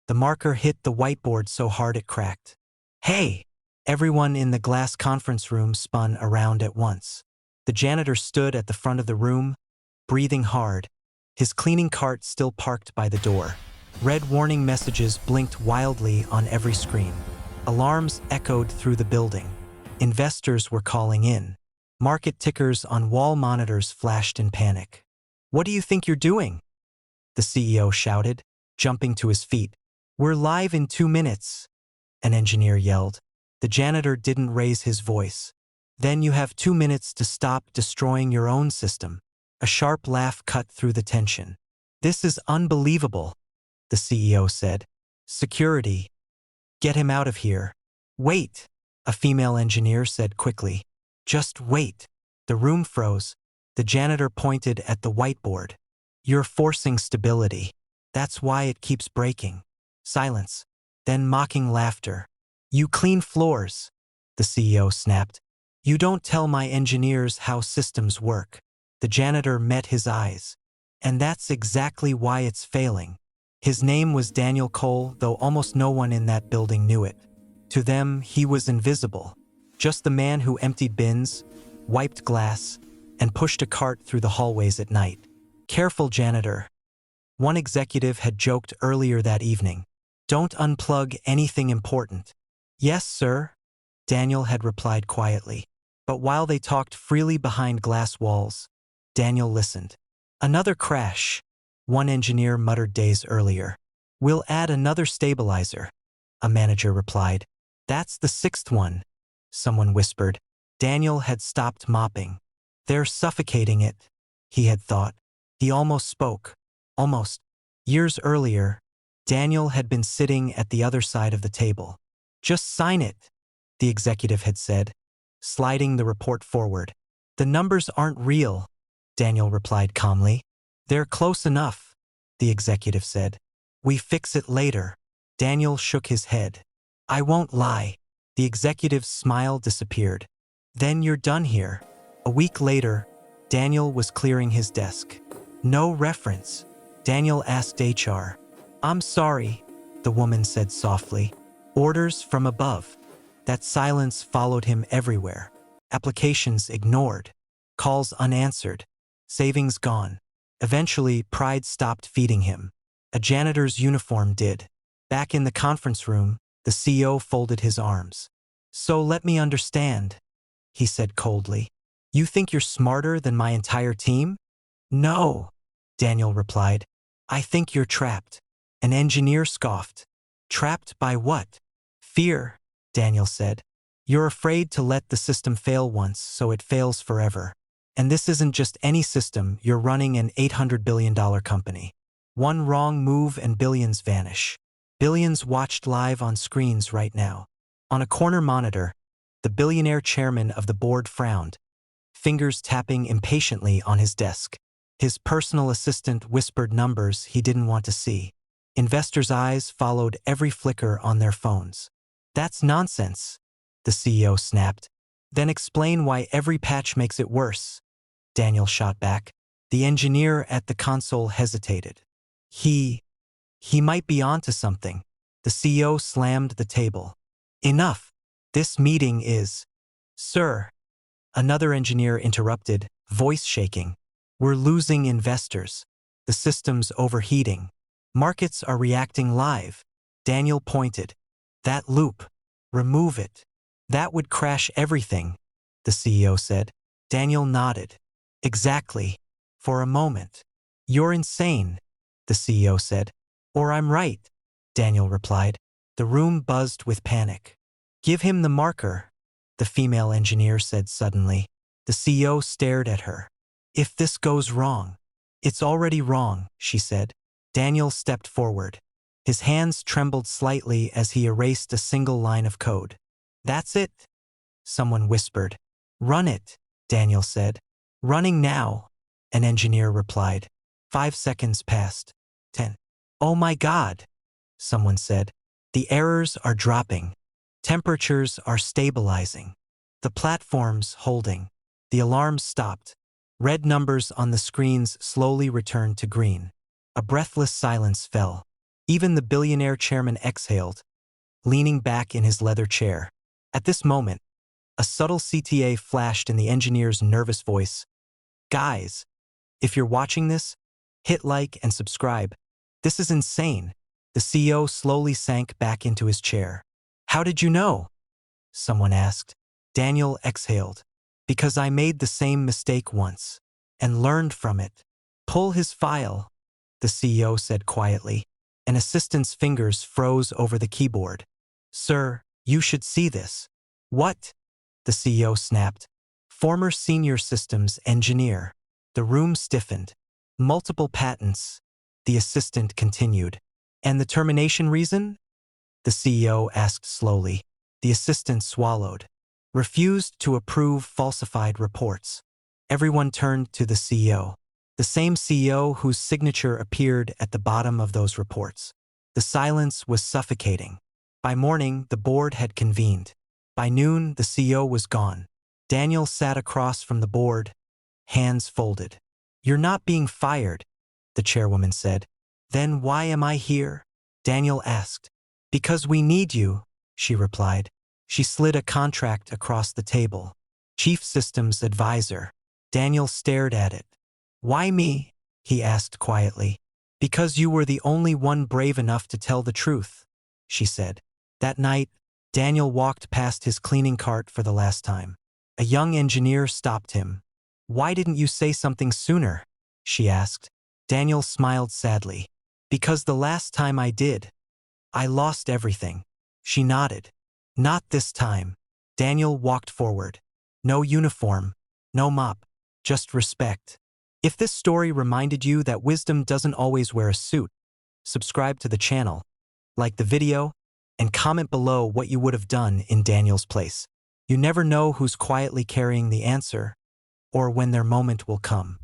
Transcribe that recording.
The marker hit the whiteboard so hard it cracked. "Hey!" Everyone in the glass conference room spun around at once. The janitor stood at the front of the room, breathing hard, his cleaning cart still parked by the door. Red warning messages blinked wildly on every screen. Alarms echoed through the building. Investors were calling in. Market tickers on wall monitors flashed in panic. "What do you think you're doing?" the CEO shouted, jumping to his feet. "We're live in 2 minutes," an engineer yelled. The janitor didn't raise his voice. "Then you have 2 minutes to stop destroying your own system." A sharp laugh cut through the tension. "This is unbelievable," the CEO said. "Security. Get him out of here." "Wait," a female engineer said quickly. "Just wait." The room froze. The janitor pointed at the whiteboard. "You're forcing stability. That's why it keeps breaking." Silence. Then mocking laughter. "You clean floors," the CEO snapped. "You don't tell my engineers how systems work." The janitor met his eyes. "And that's exactly why it's failing." His name was Daniel Cole, though almost no one in that building knew it. To them, he was invisible. Just the man who emptied bins, wiped glass, and pushed a cart through the hallways at night. "Careful, janitor," one executive had joked earlier that evening. "Don't unplug anything important." "Yes, sir," Daniel had replied quietly. But while they talked freely behind glass walls, Daniel listened. "Another crash," one engineer muttered days earlier. "We'll add another stabilizer," a manager replied. "That's the 6th one," someone whispered. Daniel had stopped mopping. "They're suffocating it," he had thought. He almost spoke. Almost. Years earlier, Daniel had been sitting at the other side of the table. "Just sign it," the executive had said, sliding the report forward. "The numbers aren't real," Daniel replied calmly. "They're close enough," the executive said. "We fix it later." Daniel shook his head. "I won't lie." The executive's smile disappeared. "Then you're done here." A week later, Daniel was clearing his desk. "No reference." Daniel asked HR. "I'm sorry," the woman said softly. "Orders from above." That silence followed him everywhere. Applications ignored. Calls unanswered. Savings gone. Eventually, pride stopped feeding him. A janitor's uniform did. Back in the conference room, the CEO folded his arms. "So let me understand," he said coldly. "You think you're smarter than my entire team?" "No," Daniel replied. "I think you're trapped." An engineer scoffed. "Trapped by what?" "Fear," Daniel said. "You're afraid to let the system fail once, so it fails forever. And this isn't just any system, you're running an $800 billion company. One wrong move and billions vanish." Billions watched live on screens right now. On a corner monitor, the billionaire chairman of the board frowned, fingers tapping impatiently on his desk. His personal assistant whispered numbers he didn't want to see. Investors' eyes followed every flicker on their phones. "That's nonsense," the CEO snapped. "Then explain why every patch makes it worse," Daniel shot back. The engineer at the console hesitated. He might be onto something." The CEO slammed the table. "Enough. This meeting is—" "Sir," another engineer interrupted, voice shaking. "We're losing investors. The system's overheating. Markets are reacting live." Daniel pointed. "That loop. Remove it." "That would crash everything," the CEO said. Daniel nodded. "Exactly. For a moment." "You're insane," the CEO said. "Or I'm right," Daniel replied. The room buzzed with panic. "Give him the marker," the female engineer said suddenly. The CEO stared at her. "If this goes wrong." "It's already wrong," she said. Daniel stepped forward. His hands trembled slightly as he erased a single line of code. "That's it," someone whispered. "Run it," Daniel said. "Running now," an engineer replied. 5 seconds passed. 10. "Oh my God," someone said. "The errors are dropping. Temperatures are stabilizing. The platform's holding." The alarms stopped. Red numbers on the screens slowly returned to green. A breathless silence fell. Even the billionaire chairman exhaled, leaning back in his leather chair. At this moment, a subtle CTA flashed in the engineer's nervous voice. Guys, if you're watching this, hit like and subscribe. This is insane. The CEO slowly sank back into his chair. How did you know? Someone asked. Daniel exhaled. Because I made the same mistake once and learned from it. Pull his file, the CEO said quietly. An assistant's fingers froze over the keyboard. Sir, you should see this. What? The CEO snapped. Former senior systems engineer. The room stiffened. Multiple patents, the assistant continued. And the termination reason? The CEO asked slowly. The assistant swallowed. Refused to approve falsified reports. Everyone turned to the CEO. The same CEO whose signature appeared at the bottom of those reports. The silence was suffocating. By morning, the board had convened. By noon, the CEO was gone. Daniel sat across from the board, hands folded. You're not being fired, the chairwoman said. Then why am I here? Daniel asked. Because we need you, she replied. She slid a contract across the table. Chief Systems Advisor. Daniel stared at it. Why me? He asked quietly. Because you were the only one brave enough to tell the truth, she said. That night, Daniel walked past his cleaning cart for the last time. A young engineer stopped him. Why didn't you say something sooner? She asked. Daniel smiled sadly. Because the last time I did, I lost everything. She nodded. Not this time. Daniel walked forward. No uniform, no mop, just respect. If this story reminded you that wisdom doesn't always wear a suit, subscribe to the channel, like the video, and comment below what you would have done in Daniel's place. You never know who's quietly carrying the answer, or when their moment will come.